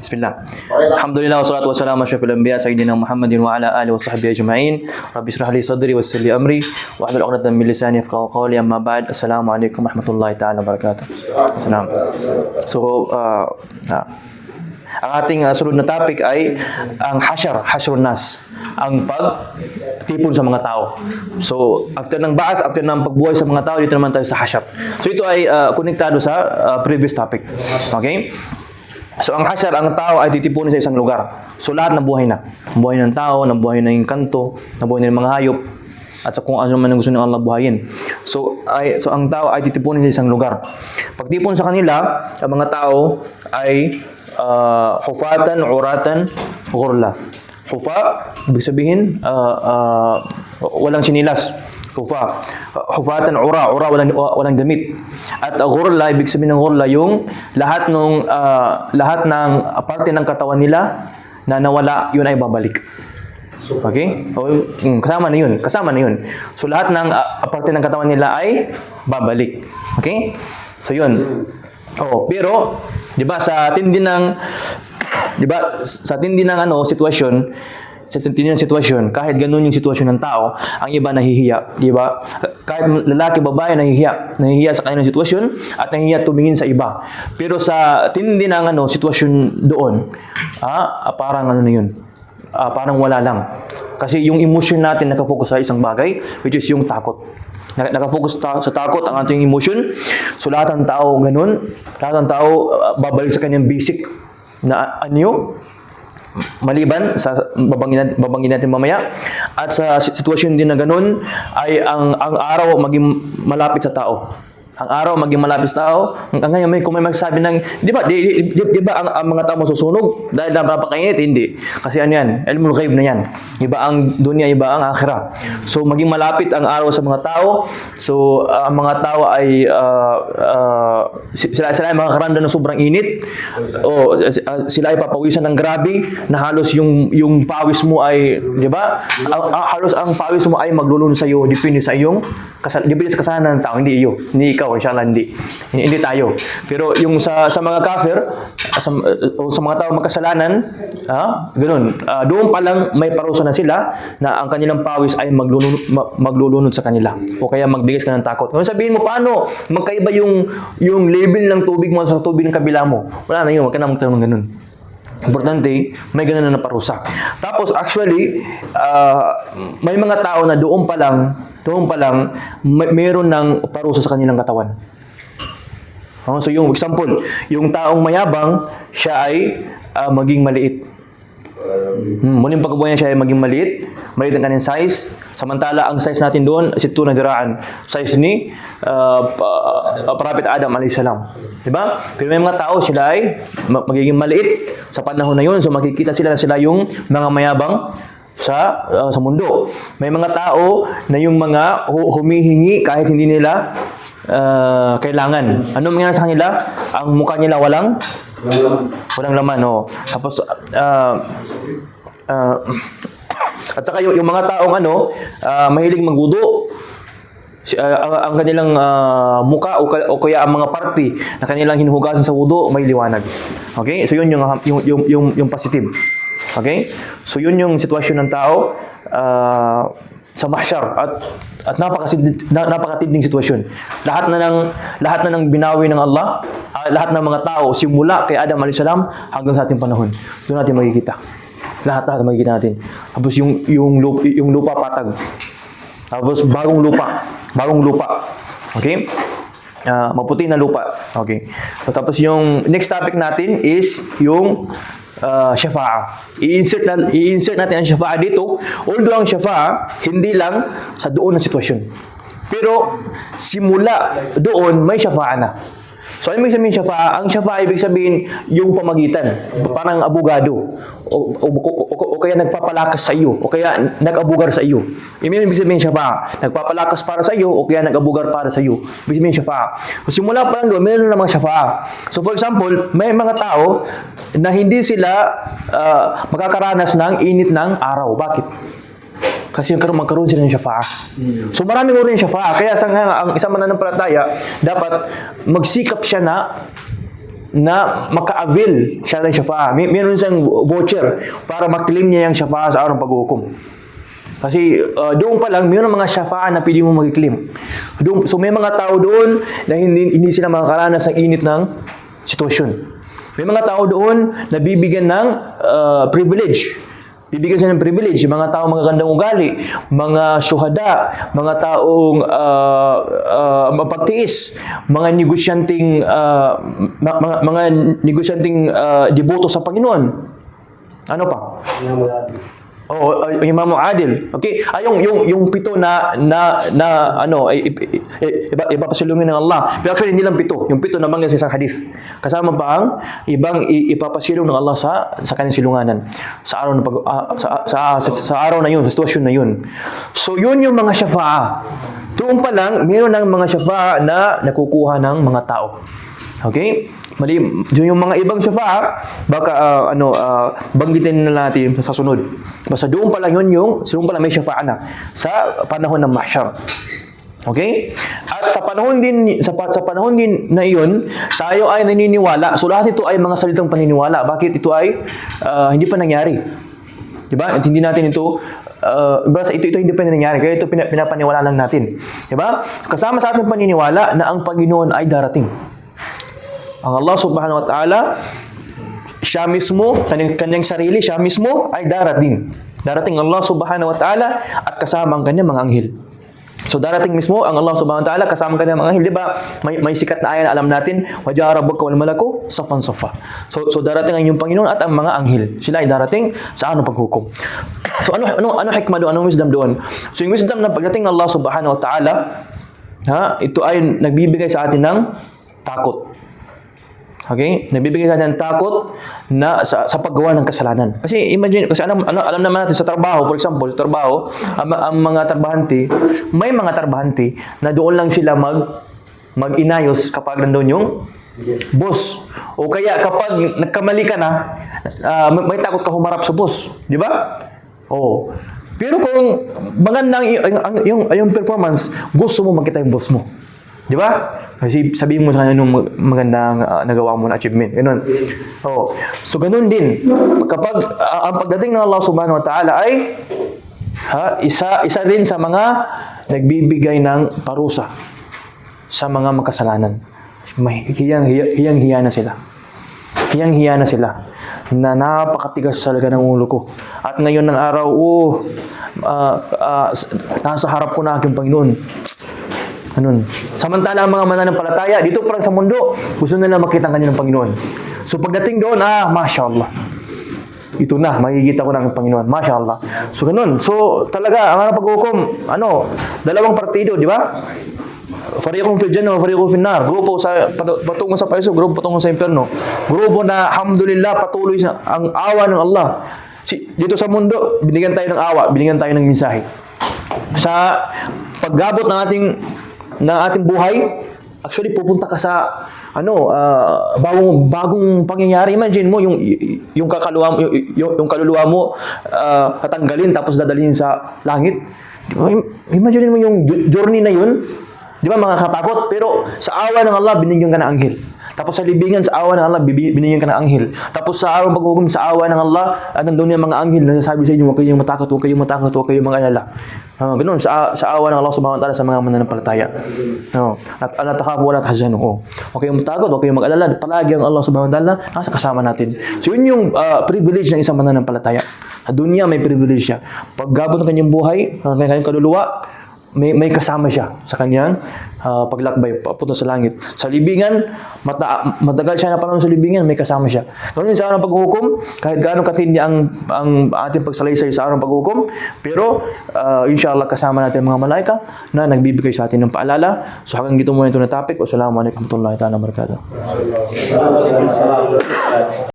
Bismillah. Alhamdulillah wassalatu wassalamu ala asyrafil anbiya sayyidina Muhammadin wa ala alihi washabbihi ajma'in. Rabbi ishrah li sadri wa yassir li amri wa hlul 'uqdatam min lisani yafqahu qawli. Amma ba'd. Assalamualaikum warahmatullahi taala wabarakatuh. Salam. So ang ating sunod na topic ay ang hashrun nas, ang pagtipon sa mga tao. So, after ng ba'ath, after ng pagbuhay sa mga tao, dito naman tayo sa hasyar. So, ito ay konektado sa previous topic. Okay? So, ang hasyar, ang tao ay titipunin sa isang lugar. So, lahat nabuhay na. Nabuhay ng tao, nabuhay na yung kanto, nabuhay na yung mga hayop, at sa kung ano man ang gusto ng Allah buhayin. So ang tao ay titipunin sa isang lugar. Pagtipon sa kanila, ang mga tao ay hufatan, uratan, ghurla. Hufa, ibig sabihin, walang sinilas. Hufa. Hufatan, ura walang damit. At ghurla, ibig sabihin ng ghurla, yung lahat ng parte ng katawan nila na nawala, yun ay babalik. Okay? Kasama na yun. So, lahat ng parte ng katawan nila ay babalik. Okay? So, yun. Pero, di ba, sa tindi ng sitwasyon, kahit ganun yung sitwasyon ng tao, ang iba nahihiya, di ba? Kahit lalaki, babae, nahihiya sa kanilang sitwasyon at nahihiya tumingin sa iba. Pero sa tindi ng sitwasyon doon, parang na yun. Parang wala lang. Kasi yung emotion natin nakafocus sa isang bagay, which is yung takot. Nakafocus sa takot ang ating emotion. So lahat ng tao ganun. Lahat ng tao babalik sa kanyang basic na anyo. Maliban sa babangin natin mamaya. At sa sitwasyon din na ganun ay ang araw maging malapit sa tao. Ang araw maging malapit sa tao. Ngayon kung may magsasabi ng, di ba ang mga tao masusunog dahil napakainit? Hindi. Kasi ano yan? Ilmul ghaib na yan. Iba ang dunya, iba ang akhirah. So maging malapit ang araw sa mga tao. So ang mga tao ay sila ay makakaramdam ng sobrang init. Sila ay papawisan ng grabe na halos yung pawis mo ay, di ba? Halos ang pawis mo ay maglulun sa iyo depende sa kasalanan ng tao, hindi iyo. Hindi ikaw, inshallah, hindi tayo. Pero yung sa mga kafir, sa mga tao magkasalanan, ganoon. Doon pa lang may parusa na sila na ang kanilang pawis ay maglulunod sa kanila. O kaya magbigay ka ng takot. Kung sabihin mo, paano magkaiba yung level ng tubig mo sa tubig ng kabila mo? Wala na yun, wag ka na magtanong ganun. Importante, may ganun na parusa. Tapos actually, may mga tao na doon pa lang mayroon ng parusa sa kanilang katawan. So yung example, yung taong mayabang, siya ay maging maliit. Muling pagkabuhay niya, siya ay maging maliit ang kanyang size. Samantala, ang size natin doon, 60 na diraan. Size ni Prophet Adam alayhis salam. Diba? Pero may mga tao, sila ay magiging maliit sa panahon na yun. So makikita sila na sila yung mga mayabang sa mundo. May mga tao na yung mga humihingi kahit hindi nila kailangan. Ano mangyayari sa kanila? Ang mukha nila walang laman. Tapos at saka yung mga taong mahilig magwudu, ang kanilang muka o kaya ang mga parte na kanilang hinuhugasan sa wudu may liwanag. Okay? So yun yung positive. Okay? So yun yung sitwasyon ng tao sa mahsyar at napakatinding sitwasyon. Lahat na ng binawi ng Allah, lahat ng mga tao simula kay Adam alayhis salam hanggang sa ating panahon. Doon natin makikita. Lahat makikita natin. Tapos yung lupa patag. Tapos bagong lupa. Okay? Maputi na lupa. Okay. So, tapos yung next topic natin is yung shafa'a. I-insert natin ang shafa'a dito. Although ang shafa'a, hindi lang sa doon na sitwasyon. Pero, simula doon, may shafa'a na. So, ano ibig sabihin shafa'a? Ang shafa'a, ibig sabihin yung pamagitan. Parang abogado. O kaya nagpapalakas sa iyo. O kaya nag-abugar sa iyo. Ibig sabihin shafa'a. Nagpapalakas para sa iyo o kaya nag-abugar para sa iyo. Ibig sabihin shafa'a. So, simula pa lang doon, mayroon namang shafa'a. So, for example, may mga tao na hindi sila makakaranas ng init ng araw. Bakit? Kasi magkaroon sila ng shafa'a. So maraming uri ng shafa'a. Kaya ang isang mananampalataya, dapat magsikap siya na na maka-avail siya ng syafa'a. Meron siyang voucher para maklaim niya yung syafa'a sa araw ng paghuhukom. Kasi doon pa lang, mayroon mga syafa'a na pwede mo mag-claim. So may mga tao doon na hindi sila makakaranas ng init ng sitwasyon. May mga tao doon na bibigyan ng privilege. Bibigyan sila ng privilege. Mga tao magagandang ugali, mga syuhada, mga taong mapagtiis, mga negosyanteng deboto sa Panginoon. Ano pa? Oh, Imam Adil. Okay? Yung pito na ipapasilungin ng Allah. Pero actually hindi lang pito. Yung pito naman sa isang hadith. Kasama pa ang ibang ipapasilong ng Allah sa kanyang silunganan. Sa araw na sa araw na yun, sa sitwasyon na yun. So yun yung mga syafa'a. Doon pa lang meron ng mga syafa'a na nakukuha ng mga tao. Okay? Mali, yung mga ibang syafa'a, baka banggitin na natin sa sunod. Basta doon pa lang doon pa lang may syafa'a na sa panahon ng mahsyar. Okay? At sa panahon din na iyon, tayo ay naniniwala. So lahat ito ay mga salitang paniniwala. Bakit ito ay hindi pa nangyari? Diba? At hindi natin ito ito hindi pa nangyari. Kaya ito pinapaniwala lang natin. Diba? Kasama sa ating paniniwala na ang Panginoon ay darating. Ang Allah subhanahu wa ta'ala, siya mismo, kanyang sarili, siya mismo ay darating. Darating Allah subhanahu wa ta'ala at kasama ang kanyang mga anghel. So darating mismo ang Allah subhanahu wa ta'ala kasama ang kanyang mga anghel. Diba? May sikat na ayan na alam natin, وَجَاءَ رَبُّكَ وَالْمَلَكُ صَفًّا صَفًّا. So darating ang inyong Panginoon at ang mga anghel. Sila ay darating sa anong paghukom. So ano hikmah doon? Anong wisdom doon? So yung wisdom na pagdating ng Allah subhanahu wa ta'ala, ito ay nagbibigay sa atin ng takot. Okay? Nagbibigay sa atin ng takot na sa paggawa ng kasalanan. Kasi imagine, kasi alam naman natin sa trabaho, for example, sa trabaho, ang mga trabahante, may mga trabahante na doon lang sila mag-inayos kapag nandoon yung boss. O kaya kapag nagkamali ka na, may takot ka humarap sa boss. Di ba? Oo. Pero kung magandang yung performance, gusto mo makita yung boss mo. Di ba? Kasi sabihin mo sa kanya nung magandang nagawa mo na achievement. Ganun. Oh. So, ganun din. Kapag ang pagdating ng Allah subhanahu wa ta'ala ay isa rin sa mga nagbibigay ng parusa sa mga makasalanan. Hiyang-hiya na sila. Hiyang-hiya na sila. Na napakatigas talaga ng ulo ko. At ngayon ng araw, nasa harap ko na aking Panginoon. Ganun. Samantala ang mga mananampalataya, dito pa lang sa mundo, gusto nila makita ang kanilang Panginoon. So pagdating doon, Masya Allah. Ito na, makikita ko ng Panginoon. Masya Allah. So ganun. So talaga, ang paghukom, dalawang partido, di ba? Fariqun fil jannah wa fariqun fil nar. Grupo patungo sa paraiso, grupo patungo sa impyerno. Grupo na alhamdulillah patuloy ang awa ng Allah. Dito sa mundo, binigyan tayo ng awa, binigyan tayo ng mensahe. Sa paggabot ng ating buhay, actually pupunta ka sa bagong pangyayari. Imagine mo yung kaluluwa mo tatanggalin tapos dadalhin sa langit. Imagine mo yung journey na yun. Di ba mga katakot? Pero sa awa ng Allah, binigyan ka ng anghel. Tapos sa libingan, sa awa ng Allah, binigyan ka ng anghel. Tapos sa araw paghukom, sa awa ng Allah, at nandun yung mga anghel na nasabi sa inyo, huwag kayong matakot, huwag kayong mag-alala. Ganun, sa awa ng Allah subhanahu wa ta'ala sa mga mananampalataya. At ala takhafu wa la tahzanu. Huwag kayong matakot, huwag kayong mag-alala. Palagi ang Allah subhanahu wa ta'ala nasa kasama natin. So yun yung privilege ng isang mananampalataya. Sa dunya, may privilege siya. Paggabot ng kanyang buhay, ng kanyang kaluluwa, may kasama siya sa kanyang paglakbay papunta sa langit. Sa libingan, matagal siya na panahon sa libingan, may kasama siya. Ganun sa araw ng paghukom, kahit gaano katindi ang ating pagsalaysay sa araw ng paghukom, pero inshallah kasama natin mga malaika na nagbibigay sa atin ng paalala. So hanggang dito muna ito na topic. Wassalamualaikum warahmatullahi wabarakatuh.